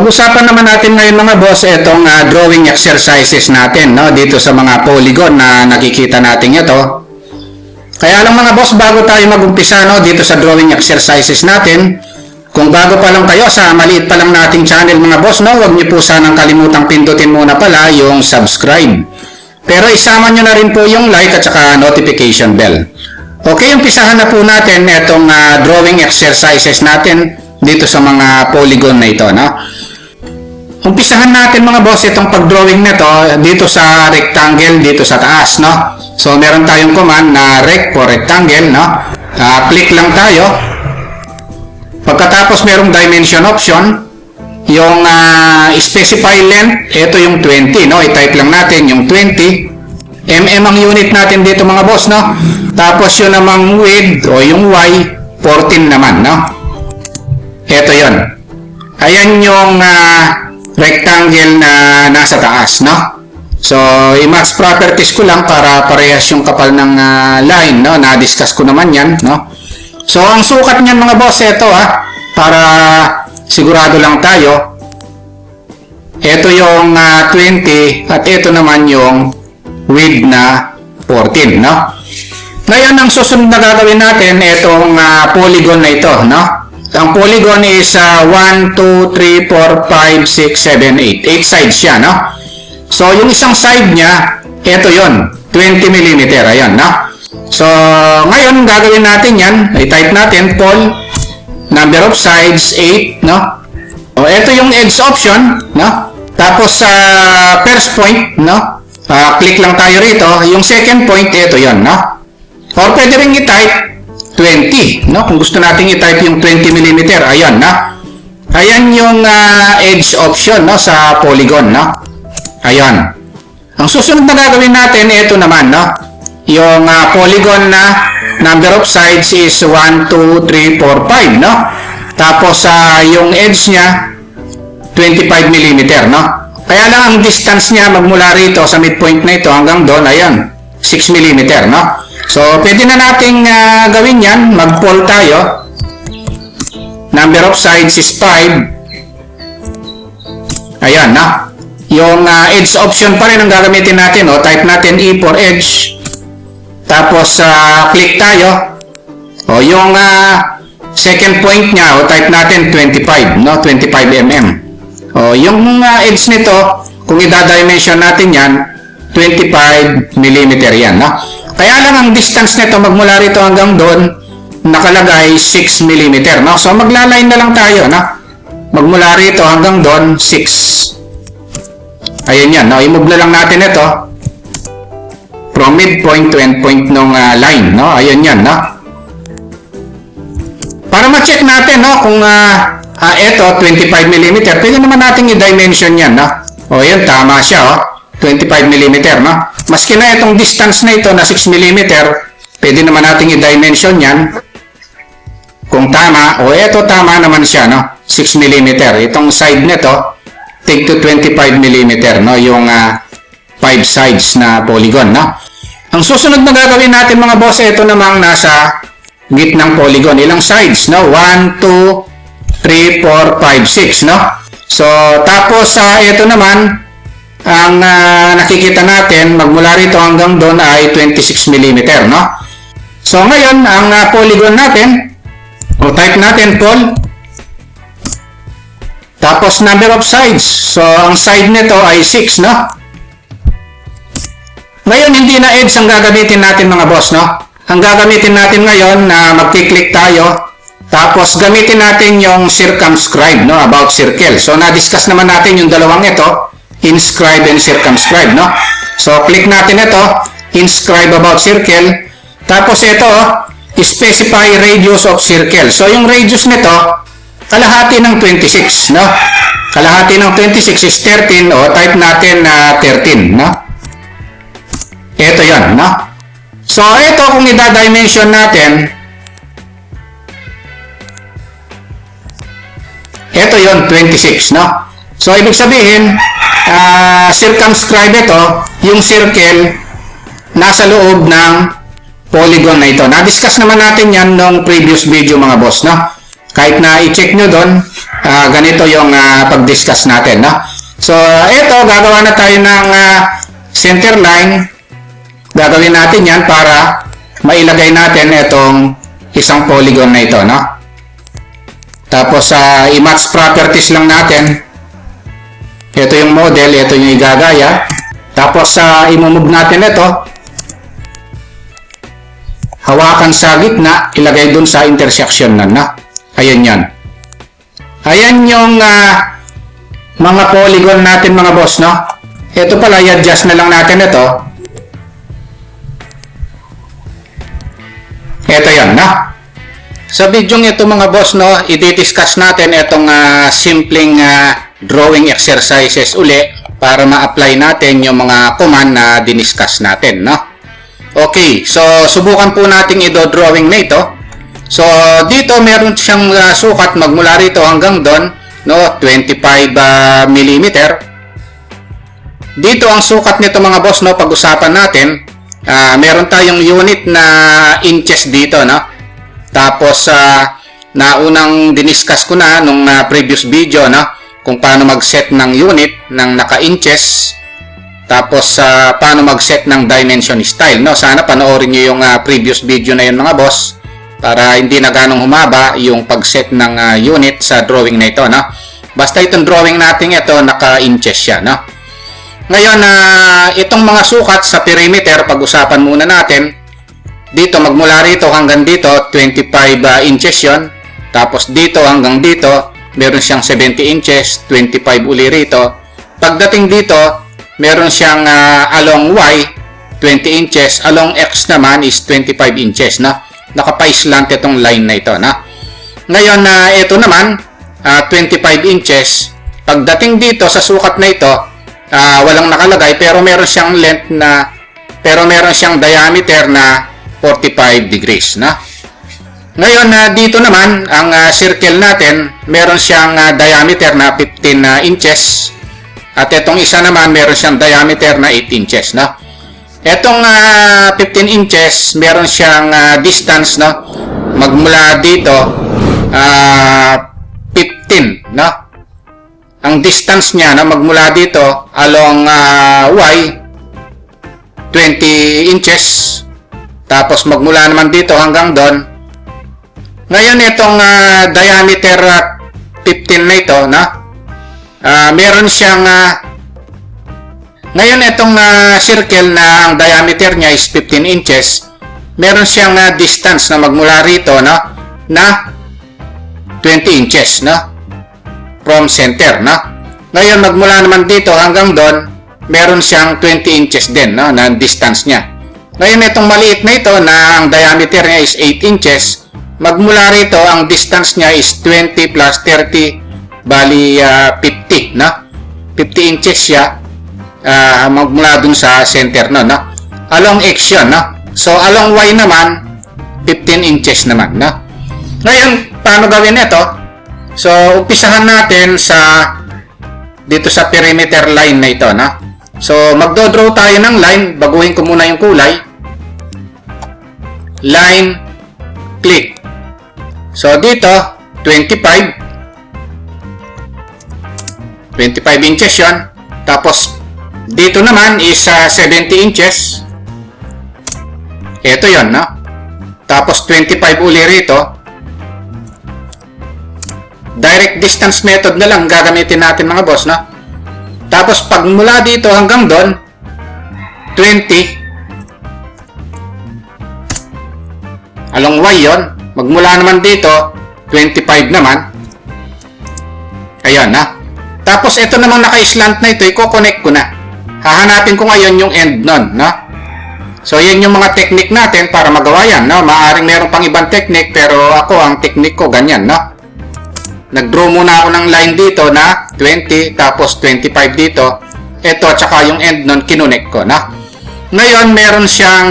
Pag-usapan naman natin ngayon mga boss, itong drawing exercises natin, no? Dito sa mga polygon na nakikita natin ito. Kaya lang mga boss, bago tayo mag-umpisa, no, dito sa drawing exercises natin, kung bago pa lang kayo sa maliit pa lang nating channel mga boss, no, huwag niyo po sanang kalimutang pindutin muna pala yung subscribe. Pero isama niyo na rin po yung like at saka notification bell. Okay, umpisahan na po natin itong drawing exercises natin dito sa mga polygon na ito, no? Umpisahan natin mga boss itong pag-drawing nito dito sa rectangle dito sa taas, no? So meron tayong command na rect for rectangle, no? Click lang tayo. Pagkatapos merong dimension option, yung specify length, ito yung 20, no? I-type lang natin yung 20. Mm ang unit natin dito mga boss, no? Tapos yun namang width o yung y, 14 naman, no? Ito yun. Ayan yung rectangle na nasa taas, no? So, i-match properties ko lang para parehas yung kapal ng line, no? Na-discuss ko naman yan, no? So, ang sukat niyan mga boss, ito para sigurado lang tayo. Ito yung 20 at ito naman yung width na 14, no? Ngayon, ang susunod na gagawin natin, itong polygon na ito, no? Ang polygon is 1, 2, 3, 4, 5, 6, 7, 8. 8 sides siya, no? So, yung isang side niya, ito yon 20 mm. Ayan, no? So, ngayon, gagawin natin yan. I-type natin, pol, number of sides, 8, no? O, ito yung edge option, no? Tapos, first point, no? Click lang tayo rito. Yung second point, ito yon, no? Or pwede rin i-type 20, no? Kung gusto nating i-type yung 20 mm, ayan, no? Ayan yung edge option, no, sa polygon, no? Ayan. Ang susunod na gagawin natin, ito naman, no? Yung polygon na number of sides is 1, 2, 3, 4, 5, no? Tapos, yung edge niya, 25 mm, no? Kaya lang ang distance niya magmula rito sa midpoint na ito hanggang doon, ayan, 6 mm, no? So, pwede na nating gawin yan. Mag-pol tayo. Number of sides is 5. Ayan, na. Yung edge option pa rin ang gagamitin natin. Type natin E for edge. Tapos, click tayo. Yung second point niya, type natin 25, no? 25 mm. Yung edge nito, kung i-dimension natin yan, 25 mm yan, no? Kaya lang ang distance nito magmula rito hanggang doon nakalagay 6 mm, no? So magla-line na lang tayo, no? Magmula rito hanggang doon 6. Ayun yan, no? I-move na lang natin ito from midpoint to endpoint ng line, no? Ayun yan, no? Para ma-check natin, no, kung ito 25 mm, pwede naman natin i-dimension yan, no? Yun, tama siya, 25 mm, no? Maski na itong distance na ito na 6 mm, pwede naman nating i-dimension yan. Kung tama, ito tama naman siya, no? 6 mm. Itong side nito, take to 25 mm, no? Yung 5 sides na polygon, no? Ang susunod na gagawin natin mga boss, ito namang nasa gitnang polygon. Ilang sides, no? 1, 2, 3, 4, 5, 6, no? So, tapos ito naman, ang nakikita natin magmula rito hanggang doon ay 26 mm, no? So ngayon, ang polygon natin, type natin pol, tapos number of sides. So ang side nito ay 6, no? Ngayon, hindi na edge ang gagamitin natin mga boss, no? Ang gagamitin natin ngayon na magkiklik tayo, tapos gamitin natin yung circumscribe, no? About circle. So na-discuss naman natin yung dalawang ito, inscribe and circumscribe, no? So, click natin ito, inscribe about circle. Tapos ito, specify radius of circle. So, yung radius nito, kalahati ng 26, no? Kalahati ng 26 is 13, type natin na 13, no? Ito yon, no? So, ito kung i-dimension natin, ito yon 26, no? So, ibig sabihin, circumscribe ito, yung circle, nasa loob ng polygon na ito. Na-discuss naman natin yan nung previous video mga boss, no? Kahit na i-check nyo doon, ganito yung pag-discuss natin, no? So, ito, gagawa na tayo ng center line. Gagawin natin yan para mailagay natin itong isang polygon na ito, no? Tapos, i-match properties lang natin. Ito yung model, ito yung igagaya. Tapos, i-move natin ito. Hawakan sa gitna, ilagay dun sa intersection na, no? Ayan yan. Ayan yung mga polygon natin, mga boss, no? Ito pala, i-adjust na lang natin ito. Ito yan, no? Sa video ito, mga boss, no, i-discuss natin itong simpleng drawing exercises uli para ma-apply natin yung mga command na diniscuss natin, no? Okay, so subukan po natin i-drawing na ito. So, dito meron siyang sukat magmula rito hanggang doon, no, 25 mm. Dito ang sukat nito, mga boss, no, pag-usapan natin. Meron tayong unit na inches dito, no. Tapos naunang diniscuss ko na nung previous video, no, kung paano mag-set ng unit ng naka-inches. Tapos paano mag-set ng dimension style, no. Sana panoorin niyo yung previous video na yun, mga boss, para hindi na ganong humaba yung pag-set ng unit sa drawing na ito, no? Basta itong drawing natin ito, naka-inches siya, no? Ngayon, itong mga sukat sa perimeter, pag-usapan muna natin. Dito, magmula rito hanggang dito, 25 inches yon. Tapos dito hanggang dito, meron siyang 70 inches, 25 uli rito. Pagdating dito, meron siyang along Y, 20 inches. Along X naman is 25 inches, no? Naka-pa-slant itong line na ito, na. Ngayon, ito naman, 25 inches. Pagdating dito sa sukat na ito, walang nakalagay, pero meron siyang length na, pero meron siyang diameter na 45 degrees, na. Ngayon, dito naman, ang circle natin, meron siyang diameter na 15 inches. At itong isa naman, meron siyang diameter na 8 inches, na. Etong 15 inches, meron siyang distance, no? Magmula dito, 15, no? Ang distance niya, no? Magmula dito, along Y, 20 inches. Tapos magmula naman dito hanggang doon. Ngayon, itong diameter 15 na ito, no? Meron siyang ngayon, itong circle na ang diameter niya is 15 inches, meron siyang distance na magmula rito, no, na 20 inches, no, from center, no. Ngayon, magmula naman dito hanggang doon, meron siyang 20 inches din, no, na distance niya. Ngayon, itong maliit na ito na ang diameter niya is 8 inches, magmula rito, ang distance niya is 20 plus 30, bali 50, no. 50 inches siya. Magmula dun sa center, no? Along X yun, no? So, along Y naman, 15 inches naman, no? Ngayon, paano gawin ito? So, umpisahan natin dito sa perimeter line na ito, no? So, magdodraw tayo ng line. Baguhin ko muna yung kulay. Line, click. So, dito, 25 inches yun. Tapos, dito naman is 70 inches. Ito yon, no? Tapos 25 uli rito. Direct distance method na lang gagamitin natin, mga boss, no? Tapos pag mula dito hanggang doon, 20. Along Y yon. Magmula naman dito, 25 naman. Ayan, na. Tapos ito namang naka-slant na ito, i-connect ko na. Hahanapin ko ngayon yung end nun, no? So, yan yung mga technique natin para magawa yan, no? Maaring meron pang ibang technique, pero ako, ang technique ko, ganyan, no? Nag-draw muna ako ng line dito na 20, tapos 25 dito. Ito, at saka yung end nun, kinonect ko, no? Ngayon, meron siyang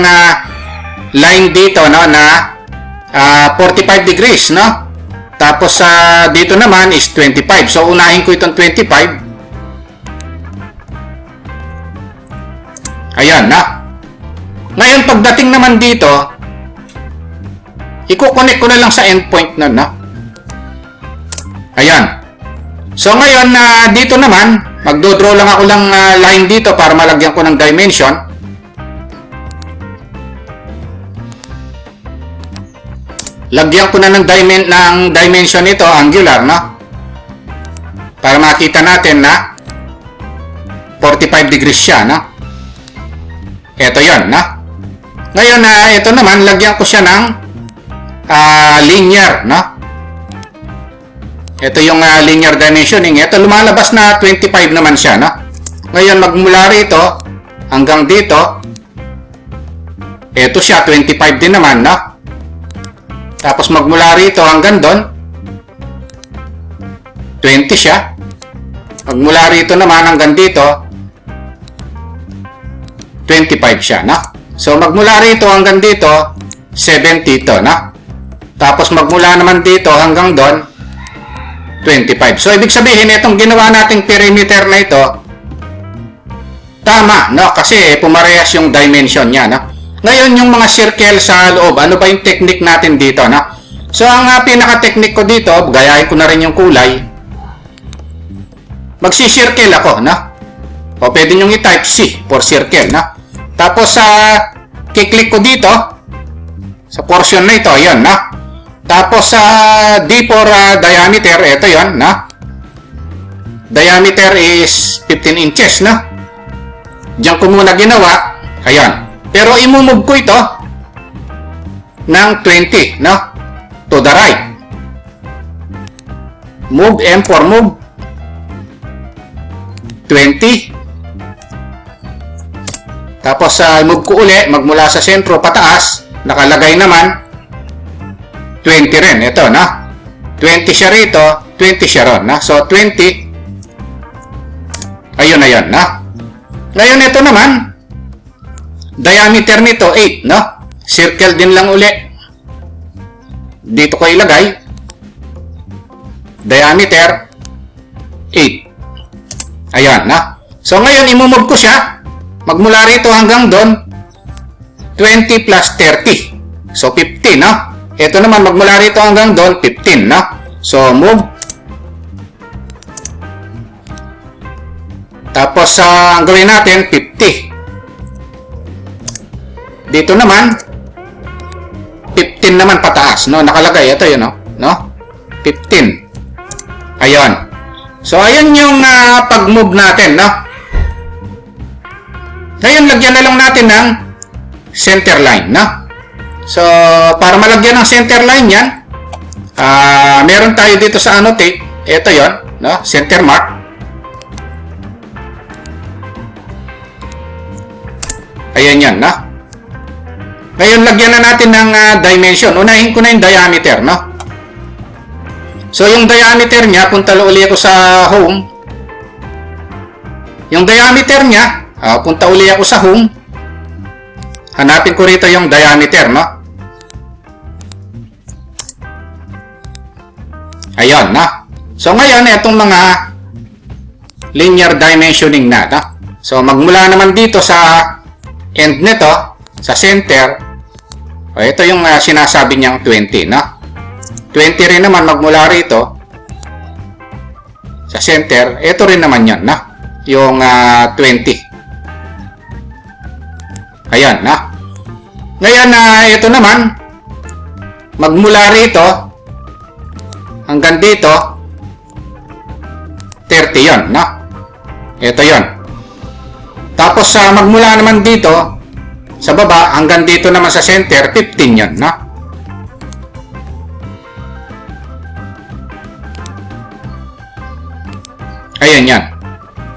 line dito, no, na 45 degrees, no? Tapos, dito naman is 25. So, unahin ko itong 25. Ayan, na. Ngayon, pagdating naman dito, i-connect ko na lang sa endpoint na, no? Ayan. So ngayon, dito naman, magdodraw lang ako ng line dito para malagyan ko ng dimension. Lagyan ko na ng dimension ito, angular, no? Para makita natin na 45 degrees siya, no? Ito yon, no? Ngayon, ito naman, lagyan ko siya ng linear, no? Ito yung linear dimensioning. Ito lumalabas na 25 naman siya, no? Ngayon, magmula rito hanggang dito, ito siya, 25 din naman, no? Tapos magmula rito hanggang doon, 20 siya. Magmula rito naman hanggang dito, 25 siya, no? So, magmula rito hanggang dito, 70 ito, no? Tapos magmula naman dito hanggang doon, 25. So, ibig sabihin, itong ginawa nating perimeter na ito, tama, no? Kasi pumarehas yung dimension niya, no? Ngayon, yung mga circle sa loob, ano ba yung technique natin dito, no? So, ang pinaka-technique ko dito, gayahin ko na rin yung kulay. Magsi-circle ako, no? O, pwede nyo i-type C for circle, no? Tapos, kiklik ko dito, sa portion na ito, yun, no? Tapos, D for diameter, ito yun, no? Diameter is 15 inches, no? Diyan ko muna ginawa, ayan. Pero imumove ko ito ng 20, no? To the right. Move, M for move. 20. Tapos move ko uli, magmula sa sentro pataas, nakalagay naman 20 rin. Ito, no? 20 siya rito, 20 siya ron, no? So, 20. Ayun na yun, no? Ngayon, ito naman, diameter nito, 8, no? Circle din lang uli. Dito ko ilagay. Diameter, 8. Ayan, no? So, ngayon, imumove ko siya. Magmula rito hanggang doon, 20 plus 30. So, 50, no? Ito naman, magmula rito hanggang doon, 15, no? So, move. Tapos, ang gawin natin, 50. Dito naman, 15 naman pataas, no? Nakalagay, ito yun, no? 15. Ayun. So, ayun yung pag-move natin, no? Ngayon, lagyan na lang natin ng center line, no? So, para malagyan ng center line yan, meron tayo dito sa annotate. Ito yon, no? Center mark. Ayan yan, no? Ngayon, lagyan na natin ng dimension. Unahin ko na yung diameter, no? So, yung diameter niya, punta uli ako sa home. Yung diameter niya, punta uli ako sa home. Hanapin ko rito yung diameter, no? Ayan, no? So, ngayon, itong mga linear dimensioning na, no? So, magmula naman dito sa end nito, sa center, ito yung sinasabi niyang 20, no? 20 rin naman magmula rito sa center. Ito rin naman yan, no? Yung 20. Ayan, no? Ngayon, ito naman, magmula rito hanggang dito, 30 yon, no? Ito yon. Tapos, magmula naman dito, sa baba, hanggang dito naman sa center, 15 yan, no? Ayan yan.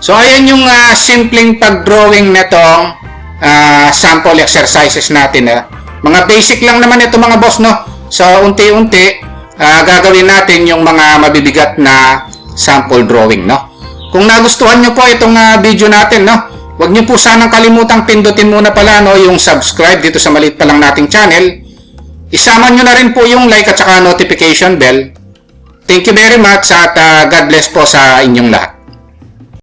So, ayan yung simpleng pag-drawing netong sample exercises natin. Mga basic lang naman ito mga boss, no? So, unti-unti, gagawin natin yung mga mabibigat na sample drawing, no? Kung nagustuhan nyo po itong video natin, no? Huwag niyo po sanang kalimutang pindutin muna pala, no, yung subscribe dito sa maliit pa lang nating channel. Isama nyo na rin po yung like at saka notification bell. Thank you very much at God bless po sa inyong lahat.